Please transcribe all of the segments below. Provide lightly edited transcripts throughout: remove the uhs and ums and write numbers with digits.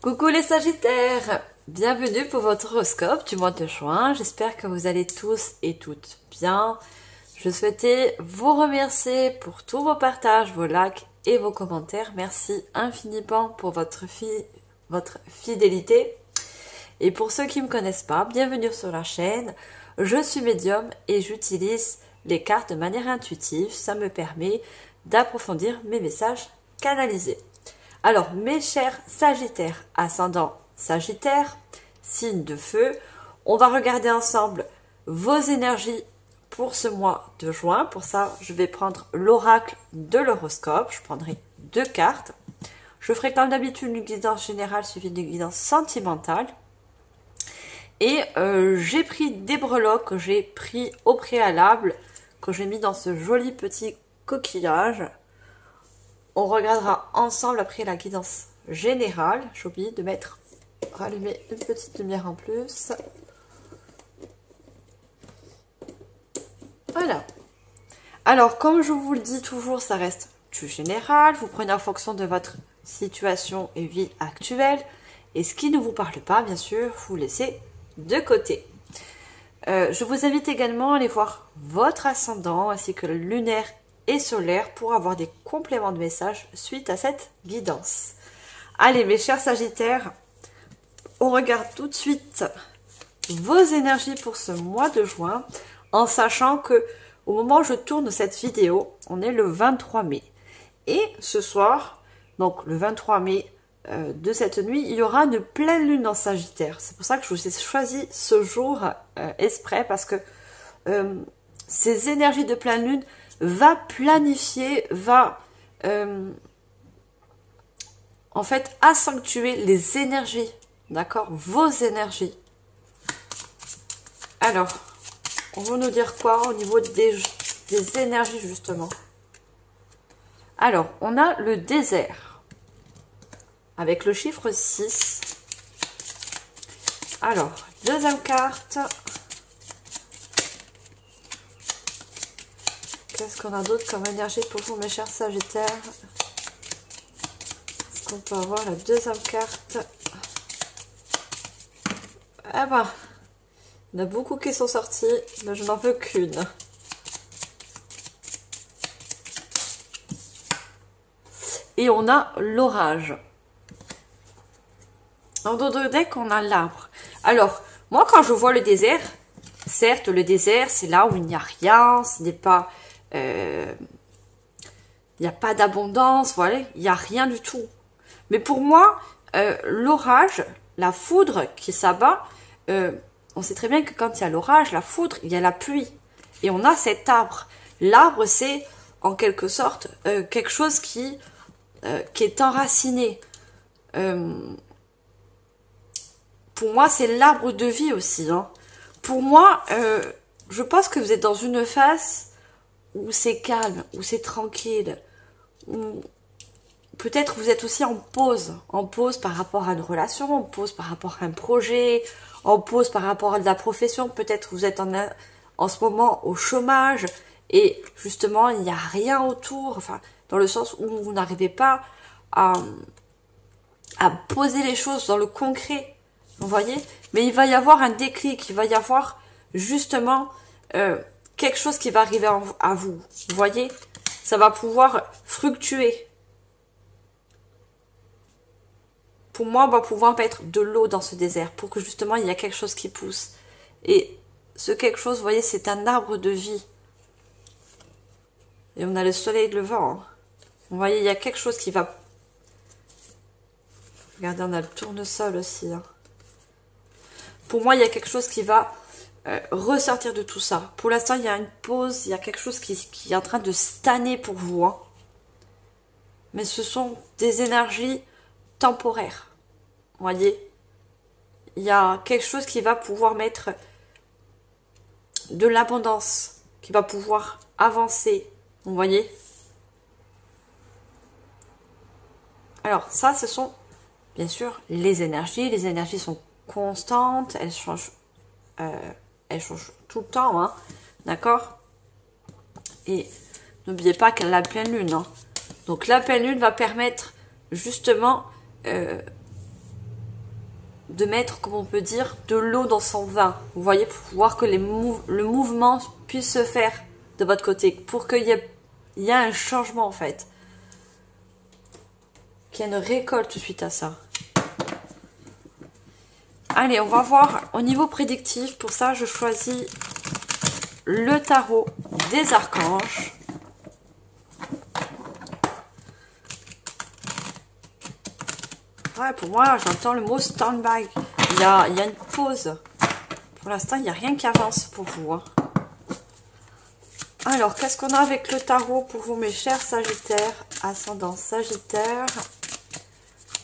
Coucou les Sagittaires, bienvenue pour votre horoscope du mois de juin. J'espère que vous allez tous et toutes bien. Je souhaitais vous remercier pour tous vos partages, vos likes et vos commentaires. Merci infiniment pour votre fidélité. Et pour ceux qui ne me connaissent pas, bienvenue sur la chaîne. Je suis médium et j'utilise les cartes de manière intuitive. Ça me permet d'approfondir mes messages canalisés. Alors, mes chers Sagittaires, ascendant Sagittaire, signe de feu, on va regarder ensemble vos énergies pour ce mois de juin. Pour ça, je vais prendre l'oracle de l'horoscope. Je prendrai 2 cartes. Je ferai comme d'habitude une guidance générale suivie d'une guidance sentimentale. Et j'ai pris des breloques que j'ai pris au préalable, que j'ai mis dans ce joli petit coquillage. On regardera ensemble après la guidance générale. J'ai oublié de rallumer une petite lumière en plus. Voilà. Alors, comme je vous le dis toujours, ça reste du général. Vous prenez en fonction de votre situation et vie actuelle. Et ce qui ne vous parle pas, bien sûr, vous laissez de côté. Je vous invite également à aller voir votre ascendant ainsi que le lunaire et solaire pour avoir des compléments de messages suite à cette guidance. Allez mes chers Sagittaires, on regarde tout de suite vos énergies pour ce mois de juin en sachant que au moment où je tourne cette vidéo, on est le 23 mai. Et ce soir, donc le 23 mai de cette nuit, il y aura une pleine lune en Sagittaire. C'est pour ça que je vous ai choisi ce jour exprès parce que ces énergies de pleine lune va planifier, va en fait accentuer les énergies, d'accord, vos énergies. Alors, on va nous dire quoi au niveau des énergies justement? Alors, on a le désert avec le chiffre 6. Alors, deuxième carte. Qu'est-ce qu'on a d'autre comme énergie pour vous, mes chers Sagittaires? Est-ce qu'on peut avoir la deuxième carte? Eh ben, il y en a beaucoup qui sont sortis, mais je n'en veux qu'une. Et on a l'orage. En dos de deck, on a l'arbre. Alors, moi, quand je vois le désert, certes, le désert, c'est là où il n'y a rien, ce n'est pas... il n'y a pas d'abondance, voilà, il n'y a rien du tout. Mais pour moi, l'orage, la foudre qui s'abat, on sait très bien que quand il y a l'orage, la foudre, il y a la pluie. Et on a cet arbre. L'arbre, c'est en quelque sorte quelque chose qui est enraciné. Pour moi, c'est l'arbre de vie aussi. Hein. Pour moi, je pense que vous êtes dans une phase où c'est calme, où c'est tranquille, où peut-être vous êtes aussi en pause par rapport à une relation, en pause par rapport à un projet, en pause par rapport à de la profession, peut-être vous êtes en ce moment au chômage et justement il n'y a rien autour, enfin dans le sens où vous n'arrivez pas à poser les choses dans le concret, vous voyez, mais il va y avoir un déclic, il va y avoir justement quelque chose qui va arriver à vous, vous voyez, ça va pouvoir fructuer. Pour moi, on va pouvoir mettre de l'eau dans ce désert pour que justement il y a quelque chose qui pousse. Et ce quelque chose, vous voyez, c'est un arbre de vie. Et on a le soleil et le vent. Hein. Vous voyez, il y a quelque chose qui va... Regardez, on a le tournesol aussi. Hein. Pour moi, il y a quelque chose qui va ressortir de tout ça. Pour l'instant, il y a une pause, il y a quelque chose qui est en train de stagner pour vous. Hein. Mais ce sont des énergies temporaires. Vous voyez, il y a quelque chose qui va pouvoir mettre de l'abondance, qui va pouvoir avancer. Vous voyez? Alors, ça, ce sont bien sûr les énergies. Les énergies sont constantes, elles changent tout le temps, hein, d'accord? Et n'oubliez pas qu'elle a la pleine lune. Hein. Donc la pleine lune va permettre justement de mettre, comme on peut dire, de l'eau dans son vin. Vous voyez, pour voir que le mouvement puisse se faire de votre côté, pour qu'il y ait un changement en fait. Qu'il y ait une récolte suite à ça. Allez, on va voir au niveau prédictif. Pour ça, je choisis le tarot des archanges. Ouais, pour moi, j'entends le mot stand-by. Il y a une pause. Pour l'instant, il n'y a rien qui avance pour vous. Hein. Alors, qu'est-ce qu'on a avec le tarot pour vous, mes chers Sagittaires, ascendant Sagittaire,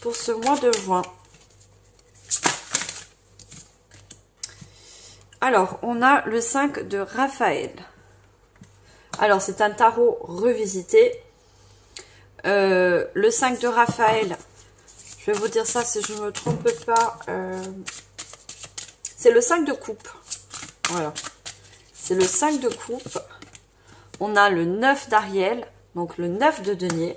pour ce mois de juin? Alors, on a le 5 de Raphaël. Alors, c'est un tarot revisité. Le 5 de Raphaël, je vais vous dire ça si je ne me trompe pas. C'est le 5 de coupe. Voilà. C'est le 5 de coupe. On a le 9 d'Ariel, donc le 9 de denier.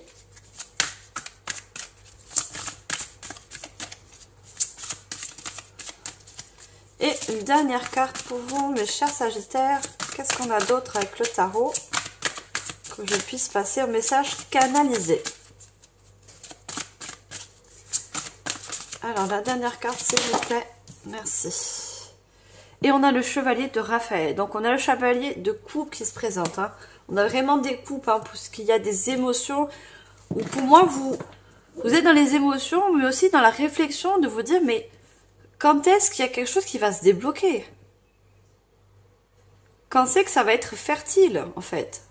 Et une dernière carte pour vous, mes chers Sagittaires. Qu'est-ce qu'on a d'autre avec le tarot? Que je puisse passer un message canalisé. Alors, la dernière carte, s'il vous plaît. Merci. Et on a le chevalier de Raphaël. Donc, on a le chevalier de coupe qui se présente. Hein. On a vraiment des coupes, hein, parce qu'il y a des émotions. Où pour moi, vous êtes dans les émotions, mais aussi dans la réflexion de vous dire, mais quand est-ce qu'il y a quelque chose qui va se débloquer? Quand c'est que ça va être fertile, en fait?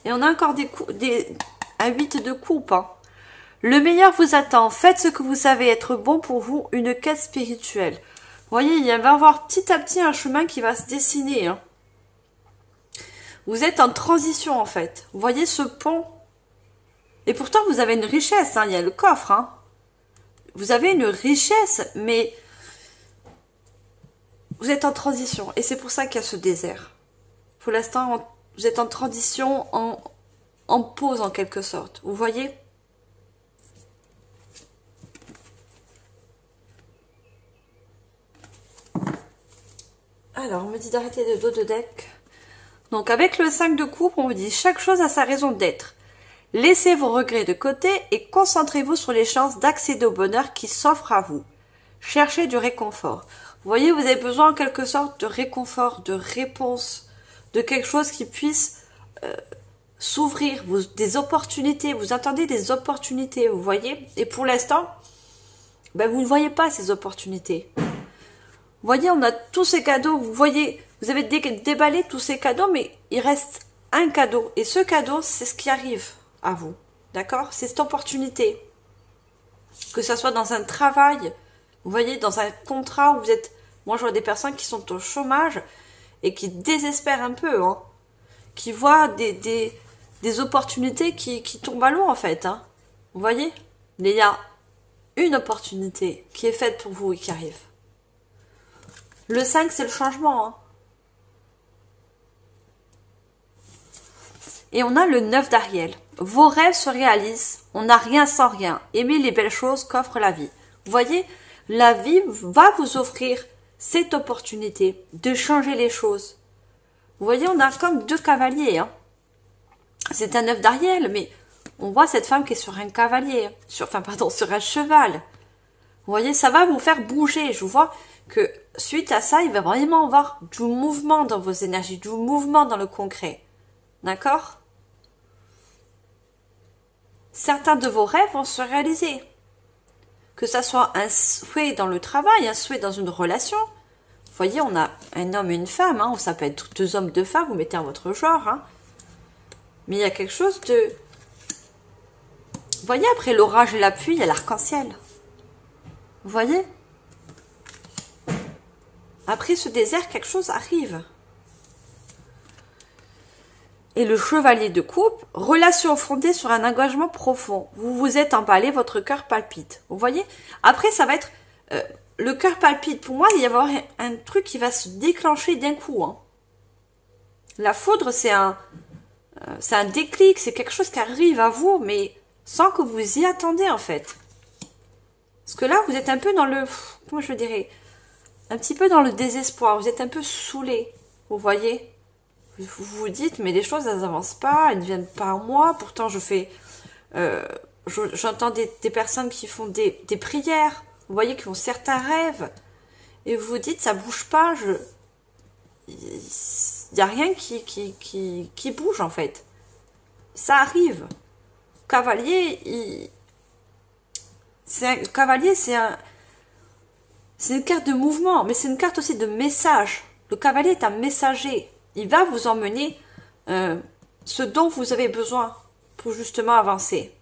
Et on a encore un 8 de coupe, hein. Le meilleur vous attend. Faites ce que vous savez être bon pour vous. Une quête spirituelle. Vous voyez, il va y avoir petit à petit un chemin qui va se dessiner. Hein. Vous êtes en transition, en fait. Vous voyez ce pont. Et pourtant, vous avez une richesse. Hein. Il y a le coffre. Hein. Vous avez une richesse, mais vous êtes en transition. Et c'est pour ça qu'il y a ce désert. Pour l'instant, vous êtes en transition, en pause, en quelque sorte. Vous voyez ? Alors, on me dit d'arrêter de dos de deck. Donc, avec le 5 de coupe, on me dit chaque chose a sa raison d'être. Laissez vos regrets de côté et concentrez-vous sur les chances d'accéder au bonheur qui s'offrent à vous. Cherchez du réconfort. Vous voyez, vous avez besoin en quelque sorte de réconfort, de réponse, de quelque chose qui puisse s'ouvrir, des opportunités. Vous attendez des opportunités, vous voyez. Et pour l'instant, ben, vous ne voyez pas ces opportunités. Vous voyez, on a tous ces cadeaux. Vous voyez, vous avez déballé tous ces cadeaux, mais il reste un cadeau. Et ce cadeau, c'est ce qui arrive à vous. D'accord? C'est cette opportunité. Que ça soit dans un travail, vous voyez, dans un contrat où vous êtes... Moi, je vois des personnes qui sont au chômage et qui désespèrent un peu, hein. Qui voient des opportunités qui tombent à l'eau, en fait. Hein. Vous voyez? Mais il y a une opportunité qui est faite pour vous et qui arrive. Le 5, c'est le changement. Hein. Et on a le 9 d'Ariel. Vos rêves se réalisent. On n'a rien sans rien. Aimez les belles choses qu'offre la vie. Vous voyez, la vie va vous offrir cette opportunité de changer les choses. Vous voyez, on a comme deux cavaliers. Hein. C'est un 9 d'Ariel, mais on voit cette femme qui est sur un cavalier. Sur un cheval. Vous voyez, ça va vous faire bouger. Je vois que suite à ça, il va vraiment avoir du mouvement dans vos énergies, du mouvement dans le concret. D'accord? Certains de vos rêves vont se réaliser. Que ça soit un souhait dans le travail, un souhait dans une relation. Vous voyez, on a un homme et une femme. Hein, ça peut être deux hommes, deux femmes, vous mettez un votre genre. Hein. Mais il y a quelque chose de... Vous voyez, après l'orage et la pluie, il y a l'arc-en-ciel. Vous voyez? Après ce désert, quelque chose arrive. Et le chevalier de coupe, relation fondée sur un engagement profond. Vous vous êtes emballé, votre cœur palpite. Vous voyez? Après, ça va être... le cœur palpite. Pour moi, il va y avoir un truc qui va se déclencher d'un coup. Hein. La foudre, c'est un déclic. C'est quelque chose qui arrive à vous, mais sans que vous y attendez, en fait. Parce que là, vous êtes un peu dans le... Comment je dirais? Un petit peu dans le désespoir. Vous êtes un peu saoulé. Vous voyez? Vous vous dites, mais les choses, elles n'avancent pas. Elles ne viennent pas à moi. Pourtant, je fais... J'entends des personnes qui font des prières. Vous voyez, qui ont certains rêves. Et vous vous dites, ça bouge pas. Il n'y a rien qui bouge, en fait. Ça arrive. Cavalier, cavalier, c'est une carte de mouvement, mais c'est une carte aussi de message. Le cavalier est un messager. Il va vous emmener ce dont vous avez besoin pour justement avancer.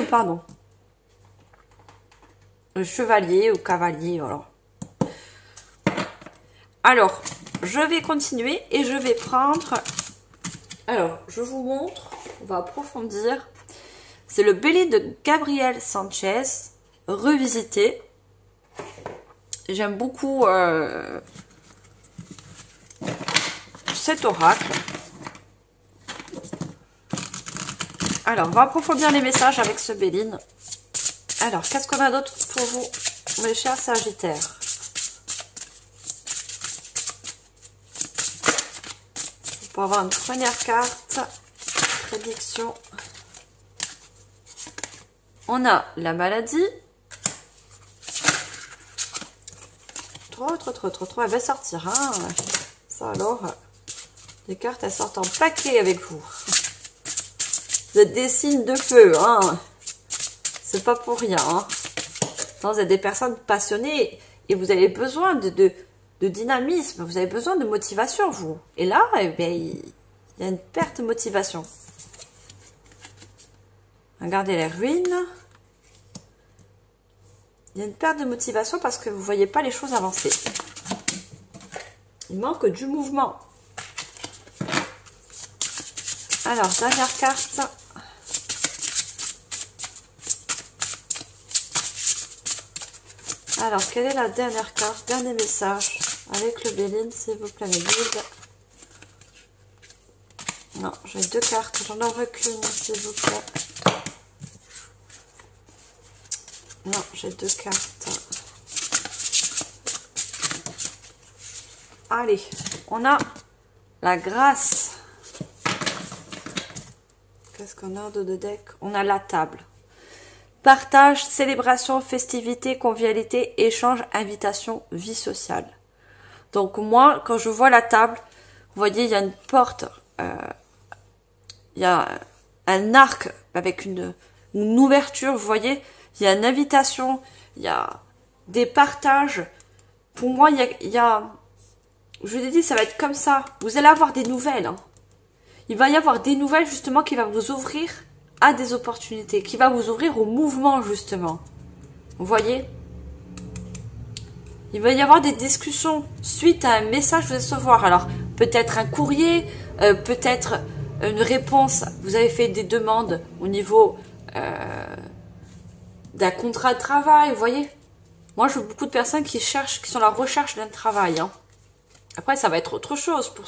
Pardon. Le chevalier ou cavalier, voilà. Alors, je vais continuer et je vais prendre... Alors, je vous montre, on va approfondir. C'est le Bélier de Gabriel Sanchez, revisité. J'aime beaucoup cet oracle. Alors, on va approfondir les messages avec ce Béline. Alors, qu'est-ce qu'on a d'autre pour vous, mes chers Sagittaires? Pour avoir une première carte, prédiction. On a la maladie. Trop, elle va sortir. Hein. Ça alors, les cartes, elles sortent en paquet avec vous. Vous êtes des signes de feu. Hein. C'est pas pour rien. Hein. Non, vous êtes des personnes passionnées et vous avez besoin de dynamisme, vous avez besoin de motivation, vous. Et là, eh bien, il y a une perte de motivation. Regardez les ruines. Il y a une perte de motivation parce que vous ne voyez pas les choses avancer. Il manque du mouvement. Alors, dernière carte. Alors, quelle est la dernière carte? Dernier message avec le Béline, s'il vous plaît, mes guides. Non, j'ai deux cartes. J'en aurai qu'une, s'il vous plaît. Non, j'ai deux cartes. Allez, on a la grâce. Qu'est-ce qu'on a de deck? On a la table. Partage, célébration, festivité, convivialité, échange, invitation, vie sociale. Donc moi, quand je vois la table, vous voyez, il y a une porte, il y a un arc avec une ouverture, vous voyez, il y a une invitation, il y a des partages. Pour moi, il y a je vous ai dit, ça va être comme ça. Vous allez avoir des nouvelles. Hein. Il va y avoir des nouvelles justement qui va vous ouvrir à des opportunités, qui va vous ouvrir au mouvement justement. Vous voyez? Il va y avoir des discussions suite à un message que vous allez recevoir. Alors, peut-être un courrier, peut-être une réponse. Vous avez fait des demandes au niveau d'un contrat de travail, vous voyez? Moi, je vois beaucoup de personnes qui cherchent, qui sont à la recherche d'un travail. Hein. Après, ça va être autre chose pour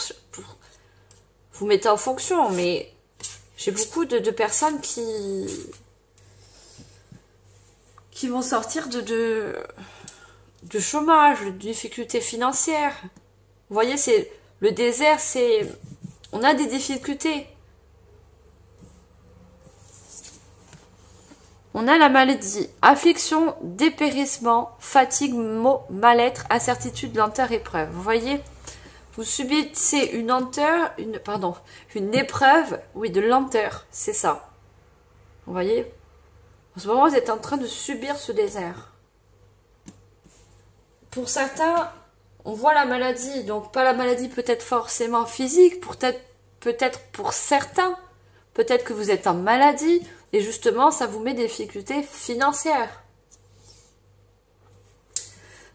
vous mettez en fonction, mais j'ai beaucoup de personnes qui vont sortir de chômage, de difficultés financières. Vous voyez, c'est le désert, c'est on a des difficultés. On a la maladie, affliction, dépérissement, fatigue, maux, mal-être, incertitude, lenteur, épreuve. Vous voyez, vous subissez une lenteur, une épreuve, oui, de lenteur, c'est ça. Vous voyez, en ce moment, vous êtes en train de subir ce désert. Pour certains, on voit la maladie, donc pas la maladie peut-être forcément physique, peut-être pour certains, peut-être que vous êtes en maladie, et justement, ça vous met des difficultés financières.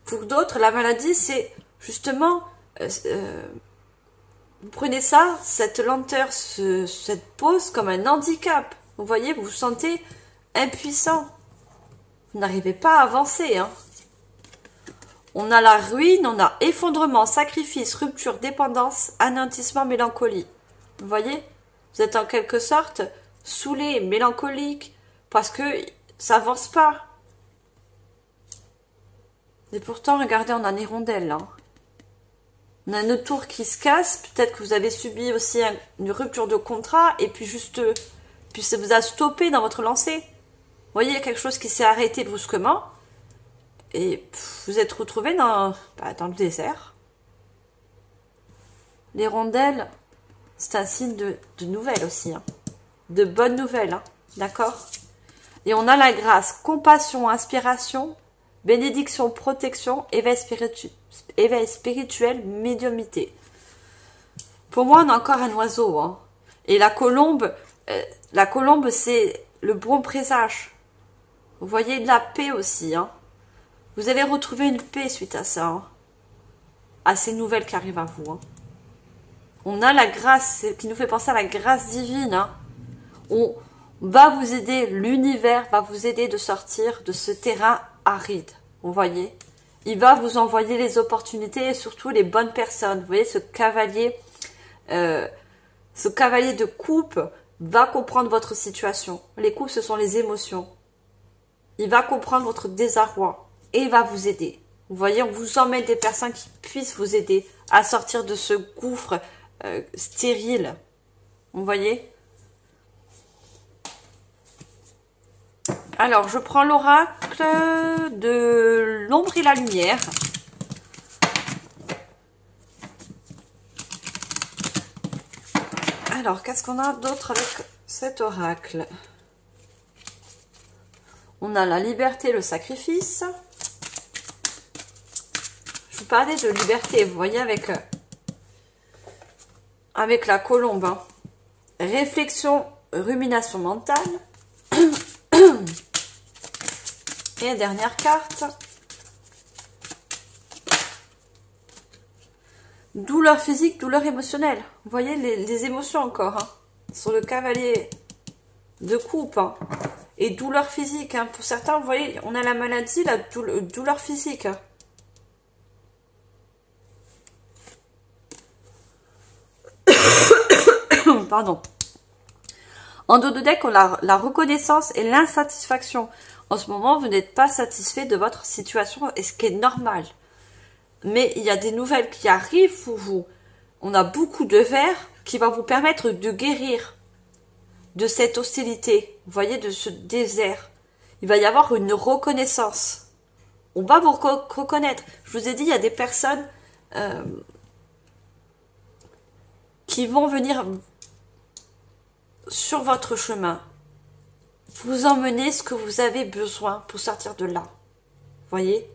Pour d'autres, la maladie, c'est justement, vous prenez ça, cette lenteur, cette pause comme un handicap. Vous voyez, vous vous sentez impuissant. Vous n'arrivez pas à avancer. Hein. On a la ruine, on a effondrement, sacrifice, rupture, dépendance, anéantissement, mélancolie. Vous voyez, vous êtes en quelque sorte saoulé, mélancolique, parce que ça avance pas. Et pourtant, regardez, on a une hirondelle, là. On a une tour qui se casse. Peut-être que vous avez subi aussi une rupture de contrat. Et puis juste... puis ça vous a stoppé dans votre lancée. Vous voyez, il y a quelque chose qui s'est arrêté brusquement. Et vous êtes retrouvé dans le désert. L'hirondelle, c'est un signe de nouvelles aussi. Hein. De bonnes nouvelles. Hein. D'accord? Et on a la grâce, compassion, inspiration, bénédiction, protection, éveil spirituel, médiumnité. Pour moi, on a encore un oiseau. Hein. Et la colombe, c'est le bon présage. Vous voyez de la paix aussi. Hein. Vous allez retrouver une paix suite à ça. Hein. À ces nouvelles qui arrivent à vous. Hein. On a la grâce qui nous fait penser à la grâce divine. Hein. On va vous aider, l'univers va vous aider de sortir de ce terrain aride. Vous voyez? Il va vous envoyer les opportunités et surtout les bonnes personnes. Vous voyez, ce cavalier de coupe va comprendre votre situation. Les coupes, ce sont les émotions. Il va comprendre votre désarroi et il va vous aider. Vous voyez, on vous emmène des personnes qui puissent vous aider à sortir de ce gouffre stérile. Vous voyez? Alors, je prends l'oracle de l'ombre et la lumière. Alors, qu'est-ce qu'on a d'autre avec cet oracle? On a la liberté, le sacrifice. Je vous parlais de liberté, vous voyez, avec la colombe. Hein. Réflexion, rumination mentale. Et la dernière carte. Douleur physique, douleur émotionnelle. Vous voyez les émotions encore. Hein, sur le cavalier de coupe. Hein. Et douleur physique. Hein. Pour certains, vous voyez, on a la maladie, la douleur physique. Hein. Pardon. En dos de deck, on a la reconnaissance et l'insatisfaction. En ce moment, vous n'êtes pas satisfait de votre situation, et ce qui est normal. Mais il y a des nouvelles qui arrivent pour vous. On a beaucoup de verre qui va vous permettre de guérir de cette hostilité. Vous voyez, de ce désert. Il va y avoir une reconnaissance. On va vous reconnaître. Je vous ai dit, il y a des personnes qui vont venir sur votre chemin. Vous emmenez ce que vous avez besoin pour sortir de là. Voyez?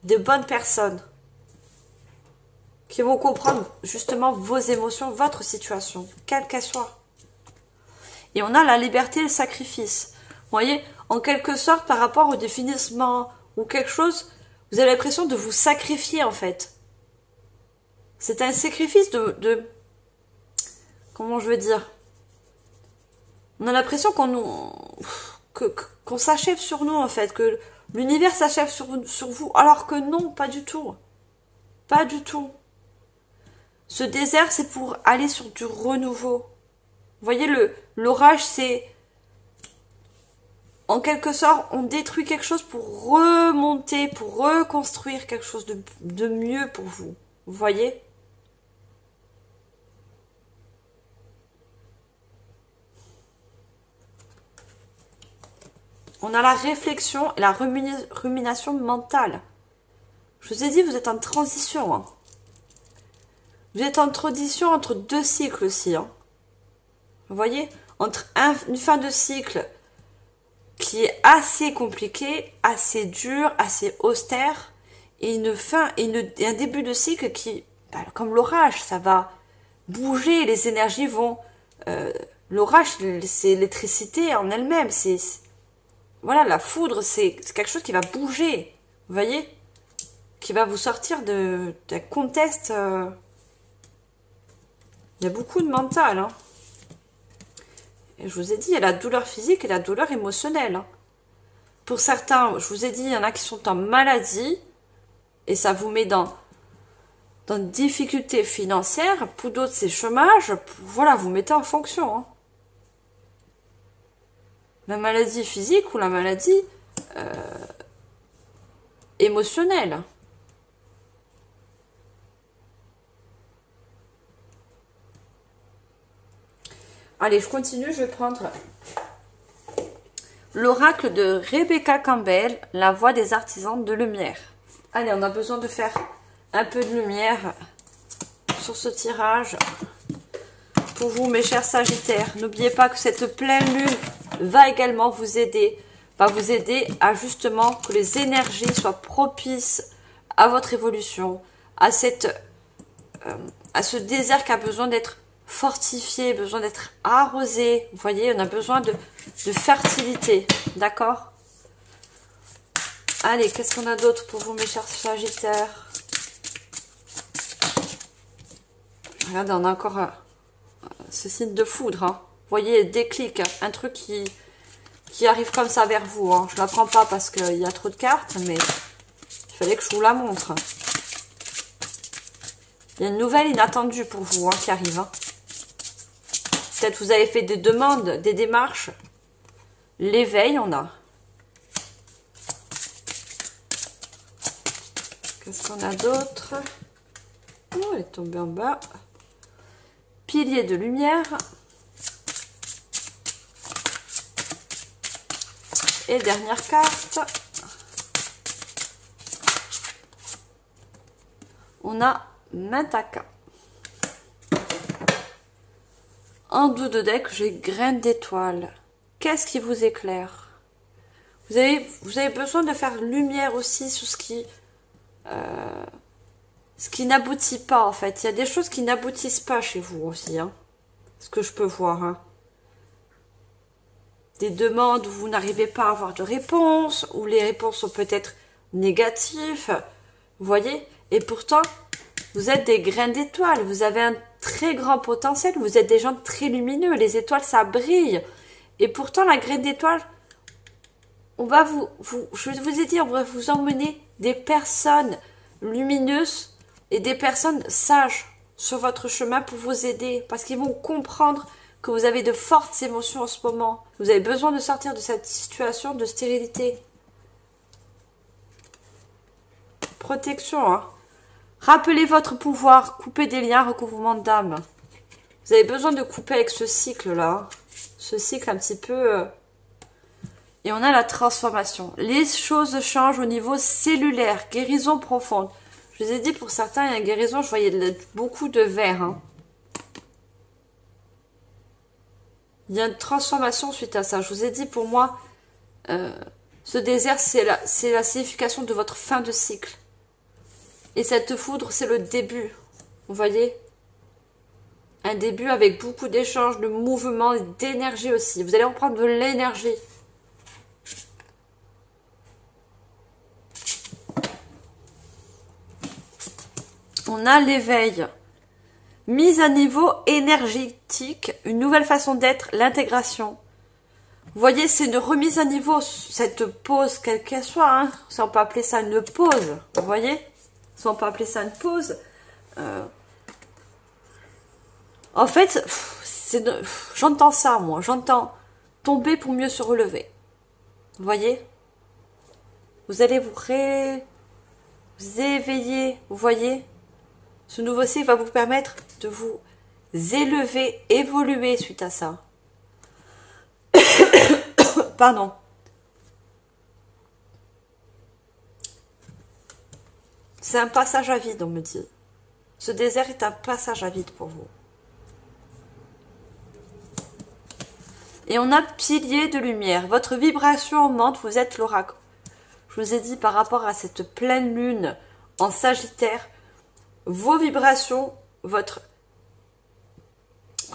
De bonnes personnes qui vont comprendre justement vos émotions, votre situation, quelle qu'elle soit. Et on a la liberté et le sacrifice. Voyez? En quelque sorte, par rapport au définissement ou quelque chose, vous avez l'impression de vous sacrifier en fait. C'est un sacrifice de comment je veux dire? On a l'impression qu'on s'achève sur nous, en fait, que l'univers s'achève sur vous, alors que non, pas du tout. Pas du tout. Ce désert, c'est pour aller sur du renouveau. Vous voyez, l'orage, c'est... En quelque sorte, on détruit quelque chose pour remonter, pour reconstruire quelque chose de mieux pour vous. Vous voyez ? On a la réflexion et la rumination mentale. Je vous ai dit, vous êtes en transition. Hein. Vous êtes en transition entre deux cycles aussi. Hein. Vous voyez? Entre une fin de cycle qui est assez compliquée, assez dure, assez austère, et une fin et un début de cycle qui, comme l'orage, ça va bouger, les énergies vont... l'orage, c'est l'électricité en elle-même, voilà, la foudre, c'est quelque chose qui va bouger, vous voyez? Qui va vous sortir d'un contexte. Il y a beaucoup de mental. Hein. Et je vous ai dit, il y a la douleur physique et la douleur émotionnelle. Hein. Pour certains, je vous ai dit, il y en a qui sont en maladie, et ça vous met dans une difficulté financière. Pour d'autres, c'est chômage. Voilà, vous mettez en fonction. Hein. La maladie physique ou la maladie émotionnelle. Allez, je continue, je vais prendre l'oracle de Rebecca Campbell, la voix des artisans de lumière. Allez, on a besoin de faire un peu de lumière sur ce tirage. Pour vous, mes chers Sagittaires, n'oubliez pas que cette pleine lune va également vous aider. Va vous aider à justement que les énergies soient propices à votre évolution, à ce désert qui a besoin d'être fortifié, besoin d'être arrosé. Vous voyez, on a besoin de fertilité. D'accord? Allez, qu'est-ce qu'on a d'autre pour vous, mes chers Sagittaires? Regardez, on a encore ce signe de foudre. Hein. Vous voyez, déclic, hein, un truc qui arrive comme ça vers vous. Hein. Je ne la prends pas parce qu'il y a trop de cartes, mais il fallait que je vous la montre. Il y a une nouvelle inattendue pour vous hein, qui arrive. Hein. Peut-être vous avez fait des demandes, des démarches. L'éveil, on a. Qu'est-ce qu'on a d'autre? Oh, elle est tombée en bas. Pilier de lumière. Et dernière carte. On a Mintaka. En dos de deck, j'ai graine d'étoile. Qu'est-ce qui vous éclaire? Vous avez besoin de faire lumière aussi sur ce qui n'aboutit pas en fait. Il y a des choses qui n'aboutissent pas chez vous aussi. Hein. Ce que je peux voir. Hein. Des demandes où vous n'arrivez pas à avoir de réponse, où les réponses sont peut-être négatives. Vous voyez? Et pourtant, vous êtes des graines d'étoiles. Vous avez un très grand potentiel. Vous êtes des gens très lumineux. Les étoiles, ça brille. Et pourtant, la graine d'étoile, on va je vous ai dit, on va vous emmener des personnes lumineuses et des personnes sages sur votre chemin pour vous aider. Parce qu'ils vont comprendre que vous avez de fortes émotions en ce moment. Vous avez besoin de sortir de cette situation de stérilité. Protection, hein. Rappelez votre pouvoir, coupez des liens, recouvrement d'âme. Vous avez besoin de couper avec ce cycle-là. Ce cycle un petit peu... Et on a la transformation. Les choses changent au niveau cellulaire. Guérison profonde. Je vous ai dit, pour certains, il y a une guérison, je voyais beaucoup de vert. Hein. Il y a une transformation suite à ça. Je vous ai dit, pour moi, ce désert, c'est la signification de votre fin de cycle. Et cette foudre, c'est le début. Vous voyez? Un début avec beaucoup d'échanges, de mouvements, d'énergie aussi. Vous allez reprendre de l'énergie. On a l'éveil. Mise à niveau énergétique, une nouvelle façon d'être, l'intégration. Vous voyez, c'est une remise à niveau, cette pause, quelle qu'elle soit. Hein, si on peut appeler ça une pause, vous voyez? Si on peut appeler ça une pause. En fait, j'entends ça, moi. J'entends tomber pour mieux se relever. Vous voyez? Vous allez vous éveiller, vous voyez? Ce nouveau cycle va vous permettre de vous élever, évoluer suite à ça. Pardon. C'est un passage à vide, on me dit. Ce désert est un passage à vide pour vous. Et on a pilier de lumière. Votre vibration augmente, vous êtes l'oracle. Je vous ai dit par rapport à cette pleine lune en Sagittaire, vos vibrations, comment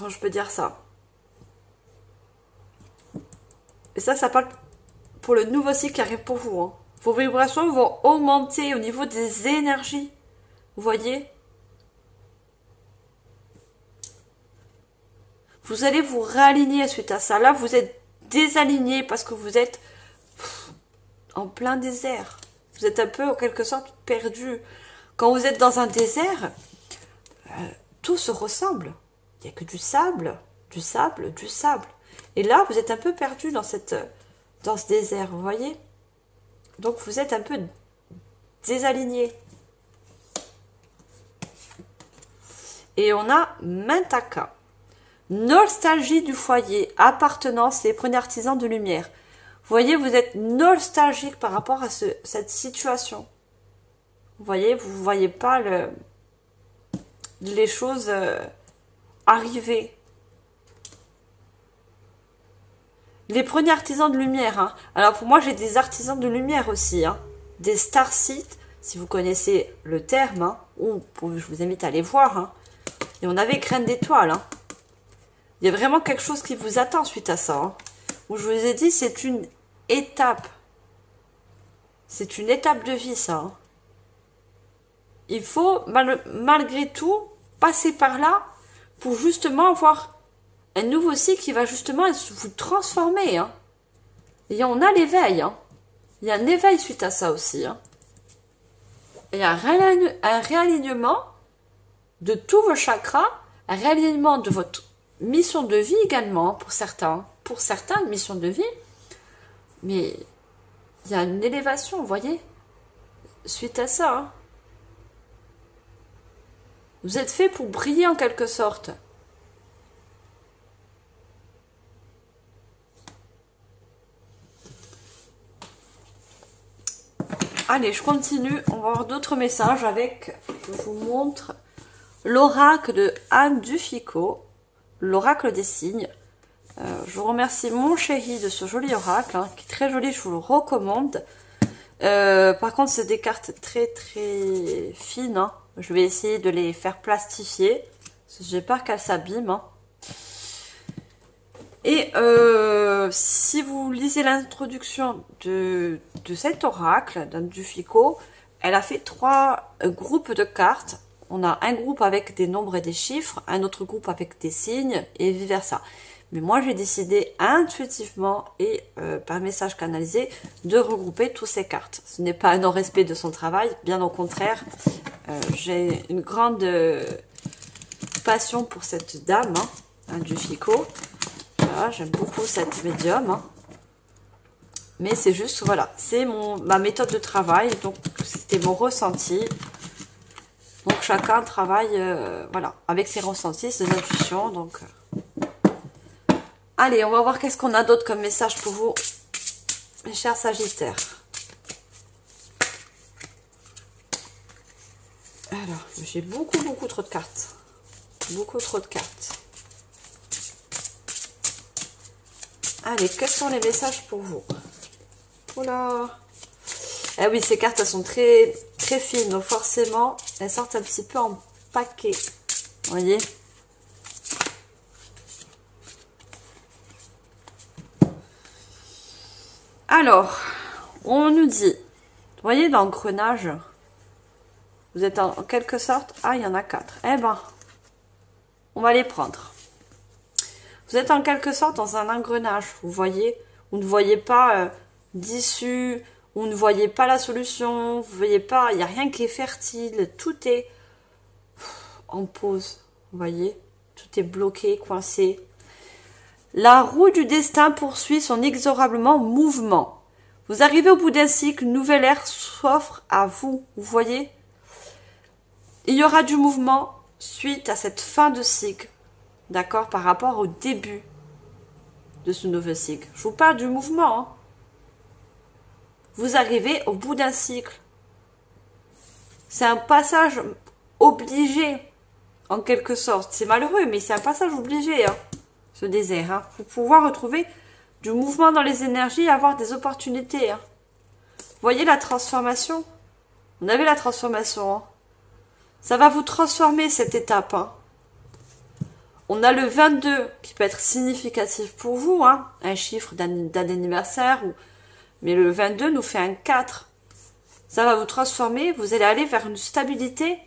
je peux dire ça? Et ça parle pour le nouveau cycle qui arrive pour vous. Hein. Vos vibrations vont augmenter au niveau des énergies. Vous voyez? Vous allez vous réaligner suite à ça. Là, vous êtes désaligné parce que vous êtes en plein désert. Vous êtes un peu, en quelque sorte, perdu. Quand vous êtes dans un désert, tout se ressemble. Il n'y a que du sable, du sable, du sable. Et là, vous êtes un peu perdu dans ce désert, vous voyez? Donc, vous êtes un peu désaligné. Et on a Mintaka. Nostalgie du foyer, appartenance et prenez artisan de lumière. Vous voyez, vous êtes nostalgique par rapport à cette situation. Vous voyez, vous ne voyez pas les choses arriver. Les premiers artisans de lumière. Hein. Alors pour moi, j'ai des artisans de lumière aussi. Hein. Des starsites, si vous connaissez le terme. Hein, ou je vous invite à aller voir. Hein. Et on avait graines d'étoiles. Hein. Il y a vraiment quelque chose qui vous attend suite à ça. Hein. Où je vous ai dit, c'est une étape. C'est une étape de vie, ça. Hein. Il faut, malgré tout, passer par là pour justement avoir un nouveau cycle qui va justement vous transformer. Hein. Et on a l'éveil. Hein. Il y a un éveil suite à ça aussi. Hein. Il y a un réalignement de tous vos chakras, un réalignement de votre mission de vie également pour certains. Pour certains, une mission de vie. Mais il y a une élévation, vous voyez, suite à ça. Hein. Vous êtes fait pour briller en quelque sorte. Allez, je continue. On va avoir d'autres messages avec, je vous montre, l'oracle de Anne Duffico, l'oracle des signes. Je vous remercie mon chéri de ce joli oracle, hein, qui est très joli, je vous le recommande. Par contre, c'est des cartes très très fines. Hein. Je vais essayer de les faire plastifier, parce que j'ai peur qu'elles s'abîment. Hein. Et si vous lisez l'introduction de cet oracle, d'Anne Duffico, elle a fait 3 groupes de cartes. On a un groupe avec des nombres et des chiffres, un autre groupe avec des signes, et vice versa. Mais moi, j'ai décidé intuitivement et par message canalisé de regrouper toutes ces cartes. Ce n'est pas un non-respect de son travail, bien au contraire. J'ai une grande passion pour cette dame, hein, Duffico. Voilà, j'aime beaucoup cette médium. Hein. Mais c'est juste, voilà, c'est ma méthode de travail. Donc, c'était mon ressenti. Donc, chacun travaille voilà, avec ses ressentis, ses intuitions. Donc, allez, on va voir qu'est-ce qu'on a d'autre comme message pour vous, mes chers Sagittaires. Alors, j'ai beaucoup trop de cartes. Beaucoup trop de cartes. Allez, quels sont les messages pour vous? Oula! Eh oui, ces cartes, elles sont très fines, donc forcément, elles sortent un petit peu en paquet. Vous voyez? Alors, on nous dit, vous voyez, dans l'engrenage, vous êtes en quelque sorte... Ah, il y en a 4. Eh ben, on va les prendre. Vous êtes en quelque sorte dans un engrenage, vous voyez. Vous ne voyez pas d'issue, vous ne voyez pas la solution, vous ne voyez pas, il n'y a rien qui est fertile, tout est en pause, vous voyez. Tout est bloqué, coincé. La roue du destin poursuit son inexorablement mouvement. Vous arrivez au bout d'un cycle, une nouvelle ère s'offre à vous, vous voyez. Il y aura du mouvement suite à cette fin de cycle. D'accord, par rapport au début de ce nouveau cycle. Je vous parle du mouvement. Hein. Vous arrivez au bout d'un cycle. C'est un passage obligé, en quelque sorte. C'est malheureux, mais c'est un passage obligé, hein, ce désert. Hein, pour pouvoir retrouver du mouvement dans les énergies et avoir des opportunités. Hein. Vous voyez la transformation? On avait la transformation. Hein. Ça va vous transformer, cette étape. Hein. On a le 22 qui peut être significatif pour vous, hein, un chiffre d'anniversaire, mais le 22 nous fait un 4. Ça va vous transformer, vous allez aller vers une stabilité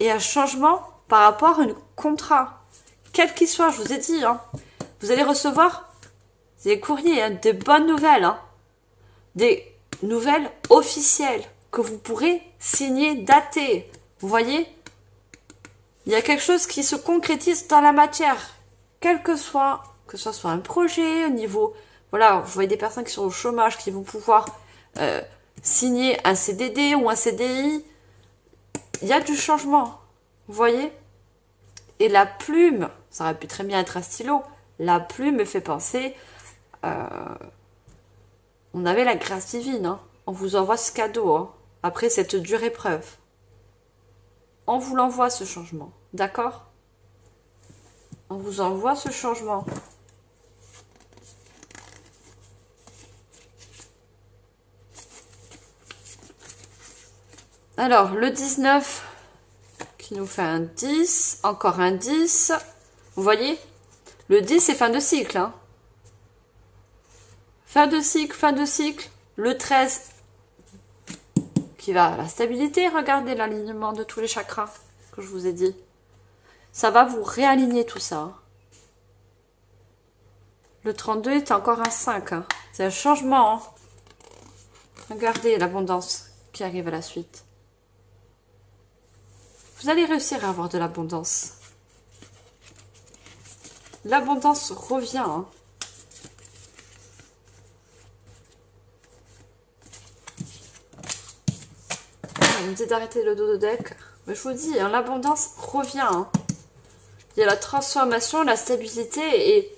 et un changement par rapport à un contrat. Quel qu'il soit, je vous ai dit, hein, vous allez recevoir des courriers, hein, des bonnes nouvelles, hein, des nouvelles officielles que vous pourrez signer, dater. Vous voyez ? Il y a quelque chose qui se concrétise dans la matière, quel que soit que ce soit un projet, au niveau... Voilà, vous voyez des personnes qui sont au chômage, qui vont pouvoir signer un CDD ou un CDI. Il y a du changement, vous voyez? Et la plume, ça aurait pu très bien être un stylo, la plume me fait penser... on avait la grâce divine, hein. On vous envoie ce cadeau, hein, après cette dure épreuve. On vous l'envoie ce changement, d'accord? On vous envoie ce changement. Alors, le 19, qui nous fait un 10, encore un 10. Vous voyez? Le 10, c'est fin de cycle, hein. Fin de cycle, fin de cycle. Le 13, qui va à la stabilité. Regardez l'alignement de tous les chakras que je vous ai dit. Ça va vous réaligner tout ça, hein. Le 32 est encore un 5, hein. C'est un changement, hein. Regardez l'abondance qui arrive à la suite. Vous allez réussir à avoir de l'abondance. L'abondance revient, hein. On me dit d'arrêter le dos de deck. Mais je vous dis, hein, l'abondance revient, hein. Il y a la transformation, la stabilité et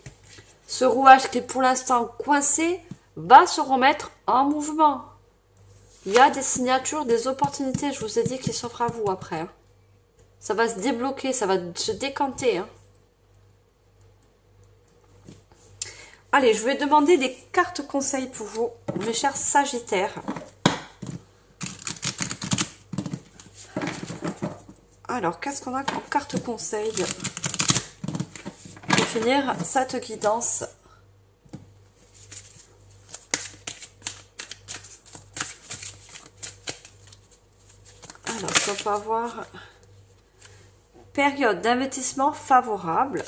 ce rouage qui est pour l'instant coincé va se remettre en mouvement. Il y a des signatures, des opportunités, je vous ai dit, qui s'offrent à vous après, hein. Ça va se débloquer, ça va se décanter, hein. Allez, je vais demander des cartes conseils pour vous, mes chers Sagittaires. Alors, qu'est-ce qu'on a en carte conseil pour finir cette guidance? Alors, on peut avoir période d'investissement favorable.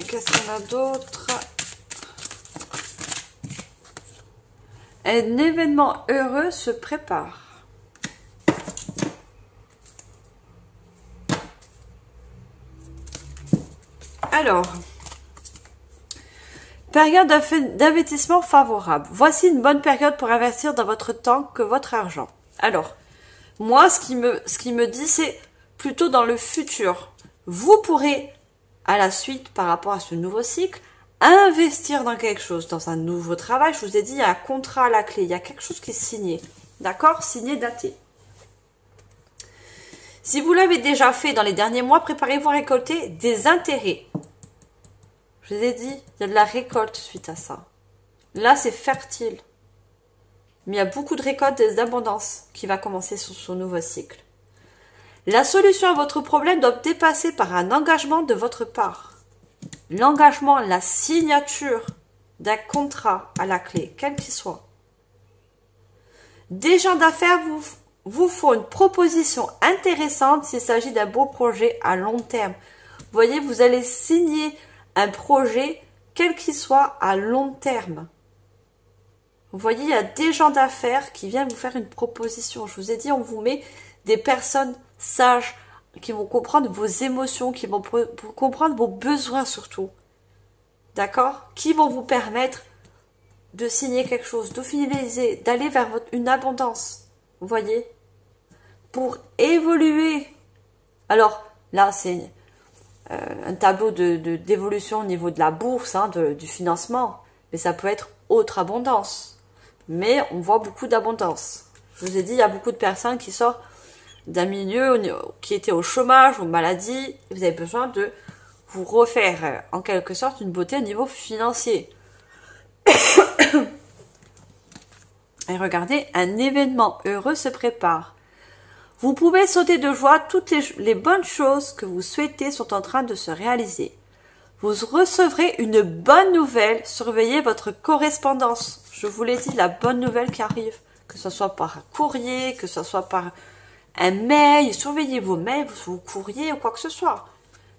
Qu'est-ce qu'on a d'autre? Un événement heureux se prépare. Alors, période d'investissement favorable. Voici une bonne période pour investir dans votre temps que votre argent. Alors, moi, ce qui me dit, c'est plutôt dans le futur. Vous pourrez, à la suite, par rapport à ce nouveau cycle, investir dans quelque chose, dans un nouveau travail. Je vous ai dit, il y a un contrat à la clé, il y a quelque chose qui est signé. D'accord? Signé, daté. Si vous l'avez déjà fait dans les derniers mois, préparez-vous à récolter des intérêts. Je vous ai dit, il y a de la récolte suite à ça. Là, c'est fertile. Mais il y a beaucoup de récoltes et d'abondance qui va commencer sur ce nouveau cycle. La solution à votre problème doit dépasser par un engagement de votre part. L'engagement, la signature d'un contrat à la clé, quel qu'il soit. Des gens d'affaires vous font une proposition intéressante s'il s'agit d'un beau projet à long terme. Vous voyez, vous allez signer un projet, quel qu'il soit, à long terme. Vous voyez, il y a des gens d'affaires qui viennent vous faire une proposition. Je vous ai dit, on vous met des personnes sages qui vont comprendre vos émotions, qui vont comprendre vos besoins surtout. D'accord? Qui vont vous permettre de signer quelque chose, de finaliser, d'aller vers une abondance. Vous voyez? Pour évoluer. Alors, là, c'est un tableau d'évolution au niveau de la bourse, hein, du financement. Mais ça peut être autre abondance. Mais on voit beaucoup d'abondance. Je vous ai dit, il y a beaucoup de personnes qui sortent d'un milieu qui était au chômage, aux maladies. Vous avez besoin de vous refaire, en quelque sorte, une beauté au niveau financier. Et regardez, un événement heureux se prépare. Vous pouvez sauter de joie, toutes les bonnes choses que vous souhaitez sont en train de se réaliser. Vous recevrez une bonne nouvelle, surveillez votre correspondance. Je vous l'ai dit, la bonne nouvelle qui arrive, que ce soit par un courrier, que ce soit par un mail, surveillez vos mails, vos courriers ou quoi que ce soit.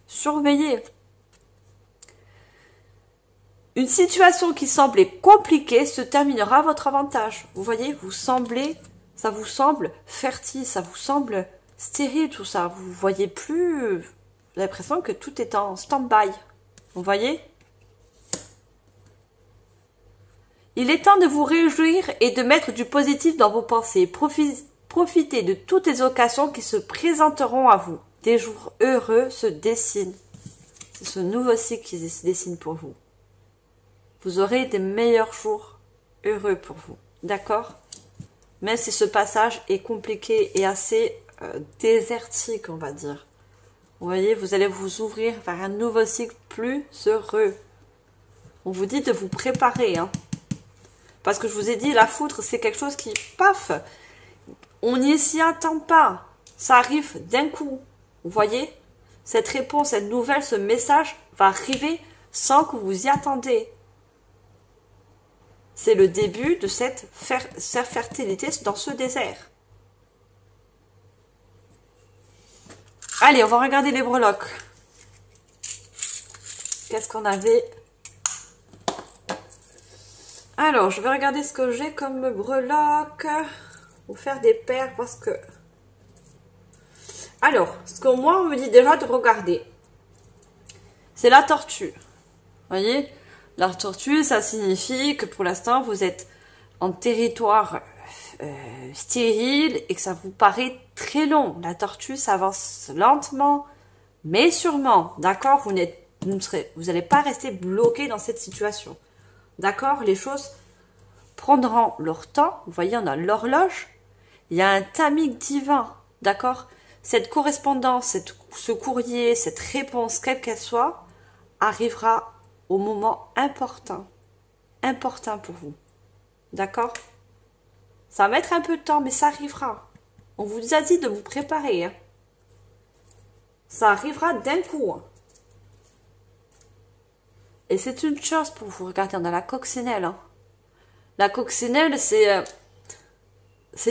Surveillez. Une situation qui semblait compliquée se terminera à votre avantage. Vous voyez, ça vous semble fertile, ça vous semble stérile tout ça. Vous voyez plus l'impression que tout est en stand-by. Vous voyez? Il est temps de vous réjouir et de mettre du positif dans vos pensées. Profitez de toutes les occasions qui se présenteront à vous. Des jours heureux se dessinent. C'est ce nouveau cycle qui se dessine pour vous. Vous aurez des meilleurs jours heureux pour vous. D'accord? Même si ce passage est compliqué et assez désertique, on va dire. Vous voyez, vous allez vous ouvrir vers un nouveau cycle plus heureux. On vous dit de vous préparer. Hein. Parce que je vous ai dit, la foudre, c'est quelque chose qui, paf, on n'y s'y attend pas. Ça arrive d'un coup. Vous voyez? Cette réponse, cette nouvelle, ce message va arriver sans que vous y attendez. C'est le début de cette fertilité dans ce désert. Allez, on va regarder les breloques. Qu'est-ce qu'on avait? Alors, je vais regarder ce que j'ai comme breloques. Ou faire des paires parce que... Alors, ce que moi, on me dit déjà de regarder. C'est la tortue. Vous voyez? La tortue, ça signifie que pour l'instant, vous êtes en territoire stérile et que ça vous paraît très long. La tortue s'avance lentement, mais sûrement. D'accord? Vous n'allez pas rester bloqué dans cette situation. D'accord? Les choses prendront leur temps. Vous voyez, on a l'horloge. Il y a un timing divin. D'accord? Cette correspondance, ce courrier, cette réponse, quelle qu'elle soit, arrivera au moment important. Important pour vous. D'accord? Ça va mettre un peu de temps, mais ça arrivera. On vous a dit de vous préparer. Hein. Ça arrivera d'un coup. Hein. Et c'est une chance pour vous. Regardez, on a la coccinelle. Hein. La coccinelle, c'est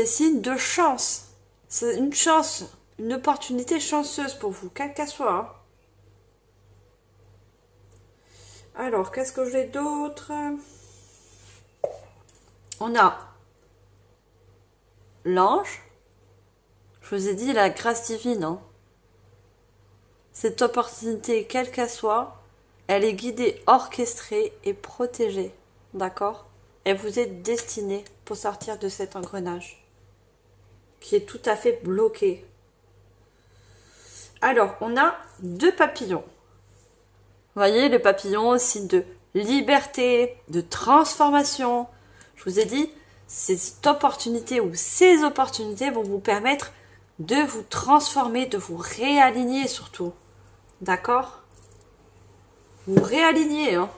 signe de chance. C'est une chance, une opportunité chanceuse pour vous, quelle qu'elle soit. Hein. Alors, qu'est-ce que j'ai d'autre? On a l'ange. Je vous ai dit la grâce divine. Hein. Cette opportunité, quelle qu'elle soit, elle est guidée, orchestrée et protégée. D'accord? Et vous êtes destiné pour sortir de cet engrenage qui est tout à fait bloqué. Alors, on a 2 papillons. Vous voyez, le papillon, signe de liberté, de transformation. Je vous ai dit, cette opportunité ou ces opportunités vont vous permettre de vous transformer, de vous réaligner surtout. D'accord? Vous réaligner. Hein.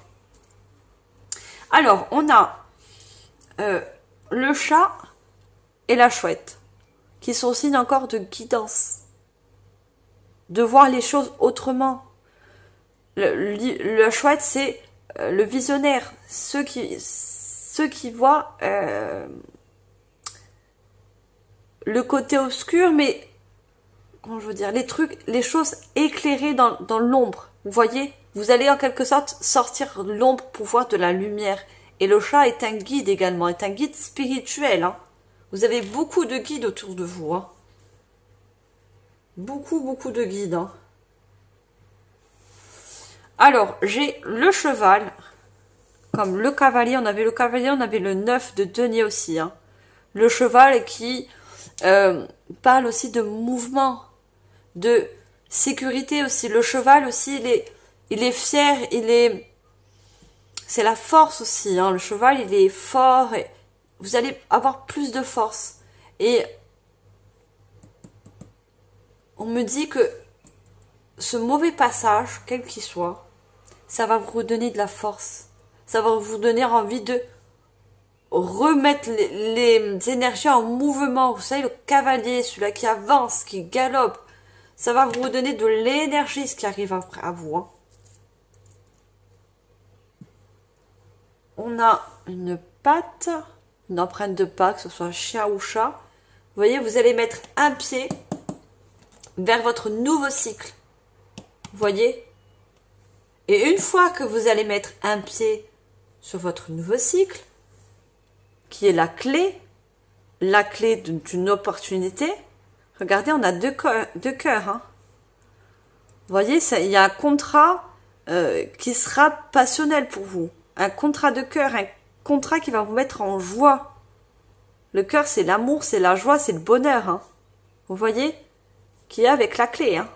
Alors, on a le chat et la chouette, qui sont signes encore de guidance, de voir les choses autrement. Le chouette, c'est le visionnaire, ceux qui voient le côté obscur, mais comment je veux dire, les choses éclairées dans l'ombre. Vous voyez, vous allez en quelque sorte sortir de l'ombre pour voir de la lumière. Et le chat est un guide également, est un guide spirituel. Hein. Vous avez beaucoup de guides autour de vous. Hein. Beaucoup, beaucoup de guides. Hein. Alors, j'ai le cheval, comme le cavalier. On avait le cavalier, on avait le 9 de denier aussi. Hein. Le cheval qui parle aussi de mouvement, de sécurité aussi. Le cheval aussi, il est fier, c'est la force aussi. Hein. Le cheval, il est fort. Et vous allez avoir plus de force. Et on me dit que ce mauvais passage, quel qu'il soit, ça va vous redonner de la force. Ça va vous donner envie de remettre les énergies en mouvement. Vous savez, le cavalier, celui-là qui avance, qui galope, ça va vous redonner de l'énergie, ce qui arrive après à vous. Hein. On a une patte, une empreinte de pas, que ce soit chien ou chat. Vous voyez, vous allez mettre un pied vers votre nouveau cycle. Vous voyez? Et une fois que vous allez mettre un pied sur votre nouveau cycle, qui est la clé d'une opportunité, regardez, on a deux cœurs. Hein. voyez, ça, il y a un contrat qui sera passionnel pour vous. Un contrat de cœur, un contrat qui va vous mettre en joie. Le cœur, c'est l'amour, c'est la joie, c'est le bonheur. Hein. Vous voyez, qui est avec la clé. Hein.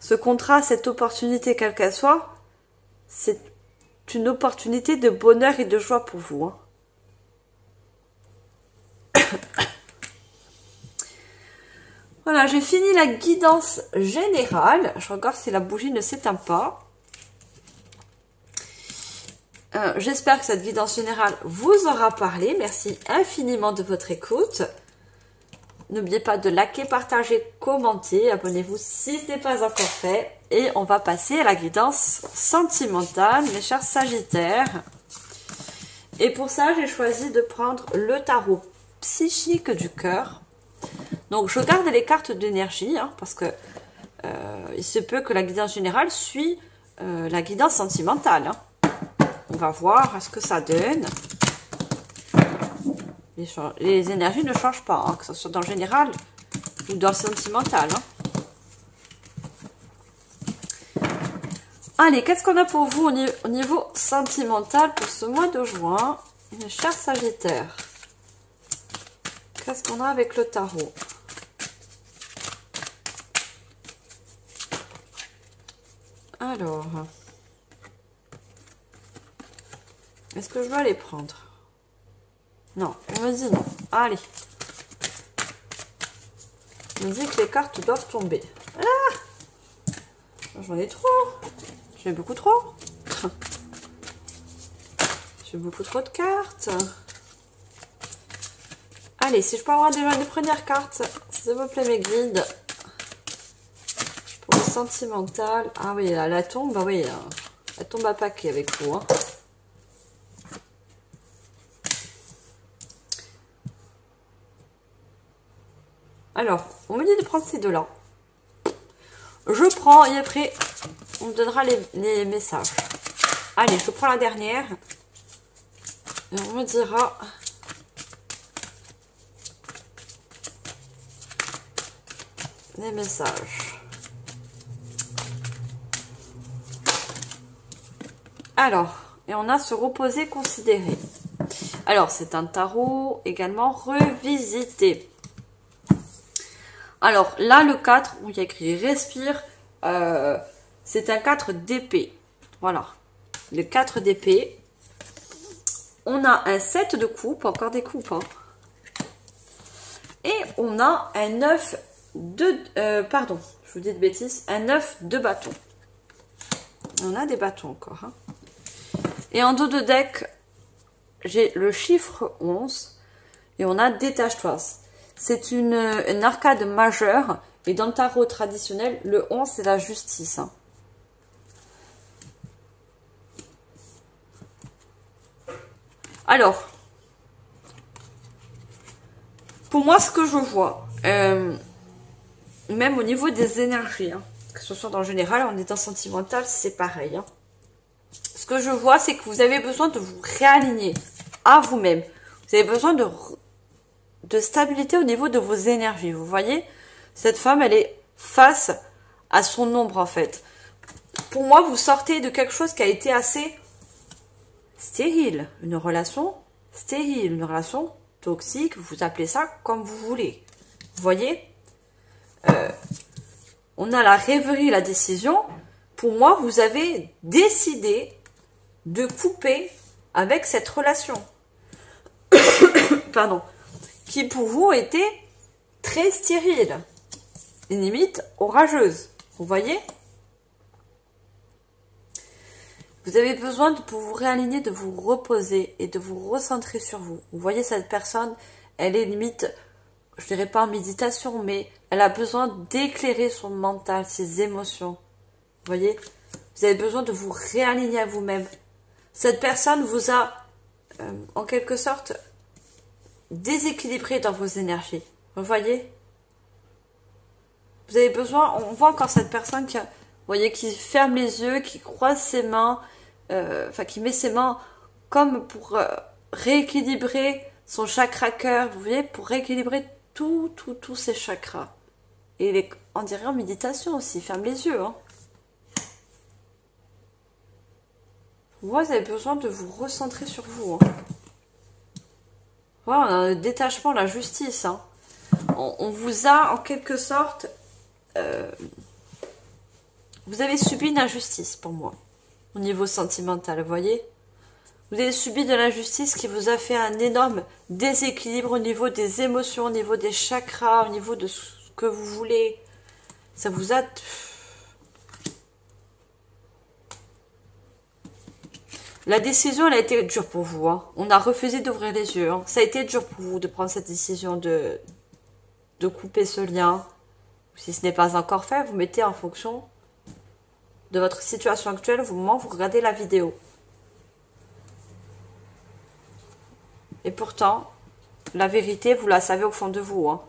Ce contrat, cette opportunité, quelle qu'elle soit, c'est une opportunité de bonheur et de joie pour vous. Hein. Voilà, j'ai fini la guidance générale. Je regarde si la bougie ne s'éteint pas. J'espère que cette guidance générale vous aura parlé. Merci infiniment de votre écoute. N'oubliez pas de liker, partager, commenter. Abonnez-vous si ce n'est pas encore fait. Et on va passer à la guidance sentimentale, mes chers Sagittaires. Et pour ça, j'ai choisi de prendre le tarot psychique du cœur. Donc, je garde les cartes d'énergie, hein, parce que il se peut que la guidance générale suit la guidance sentimentale. Hein. On va voir ce que ça donne. Les énergies ne changent pas, hein, que ce soit dans le général ou dans le sentimental. Hein. Allez, qu'est-ce qu'on a pour vous au niveau sentimental pour ce mois de juin, mes chers Sagittaires? Qu'est-ce qu'on a avec le tarot? Alors, est-ce que je dois les prendre? Non, on me dit non. Allez. On me dit que les cartes doivent tomber. Ah, j'en ai trop. J'ai beaucoup trop. J'ai beaucoup trop de cartes. Allez, si je peux avoir déjà une première carte, s'il vous plaît, mes guides. Pour le sentimental. Ah oui, là, la tombe, bah oui, elle tombe à paquet avec vous. Hein. Alors, on me dit de prendre ces deux-là. Je prends et après, on me donnera les messages. Allez, je prends la dernière. Et on me dira... les messages. Alors, et on a se reposer, considérer. Alors, c'est un tarot également revisité. Alors, là, le 4, où il y a écrit respire, c'est un 4 d'épée. Voilà, le 4 d'épée. On a un 7 de coupe, encore des coupes. Hein. Et on a un 9 de... pardon, je vous dis de bêtises, un 9 de bâton. On a des bâtons encore. Hein. Et en dos de deck, j'ai le chiffre 11 et on a détache-toi. C'est une arcade majeure et dans le tarot traditionnel, le 11 c'est la justice. Hein. Alors, pour moi ce que je vois, même au niveau des énergies, hein, que ce soit dans le général, en étant sentimental, c'est pareil. Hein. Ce que je vois, c'est que vous avez besoin de vous réaligner à vous-même. Vous avez besoin de stabilité au niveau de vos énergies. Vous voyez, cette femme, elle est face à son ombre, en fait. Pour moi, vous sortez de quelque chose qui a été assez stérile. Une relation stérile, une relation toxique, vous appelez ça comme vous voulez. Vous voyez, on a la rêverie, la décision. Pour moi, vous avez décidé de couper avec cette relation. Pardon. Qui pour vous était très stérile. Et limite orageuse. Vous voyez? Vous avez besoin pour vous réaligner, de vous reposer et de vous recentrer sur vous. Vous voyez, cette personne, elle est limite, je dirais pas en méditation, mais elle a besoin d'éclairer son mental, ses émotions. Vous voyez? Vous avez besoin de vous réaligner à vous-même. Cette personne vous a, en quelque sorte, déséquilibré dans vos énergies. Vous voyez? Vous avez besoin, on voit encore cette personne qui, vous voyez, qui ferme les yeux, qui croise ses mains, enfin qui met ses mains comme pour rééquilibrer son chakra cœur, vous voyez, pour rééquilibrer tous ses chakras. Et il est, on dirait en méditation aussi, ferme les yeux. Hein. Vous avez besoin de vous recentrer sur vous. Hein. Voilà, on a le détachement, la justice. Hein. On vous a en quelque sorte... vous avez subi une injustice pour moi. Au niveau sentimental, vous voyez? Vous avez subi de l'injustice qui vous a fait un énorme déséquilibre au niveau des émotions, au niveau des chakras, au niveau de ce que vous voulez. Ça vous a... La décision, elle a été dure pour vous. Hein. On a refusé d'ouvrir les yeux. Hein. Ça a été dur pour vous de prendre cette décision de couper ce lien. Si ce n'est pas encore fait, vous mettez en fonction de votre situation actuelle au moment où vous regardez la vidéo. Et pourtant, la vérité, vous la savez au fond de vous. Hein.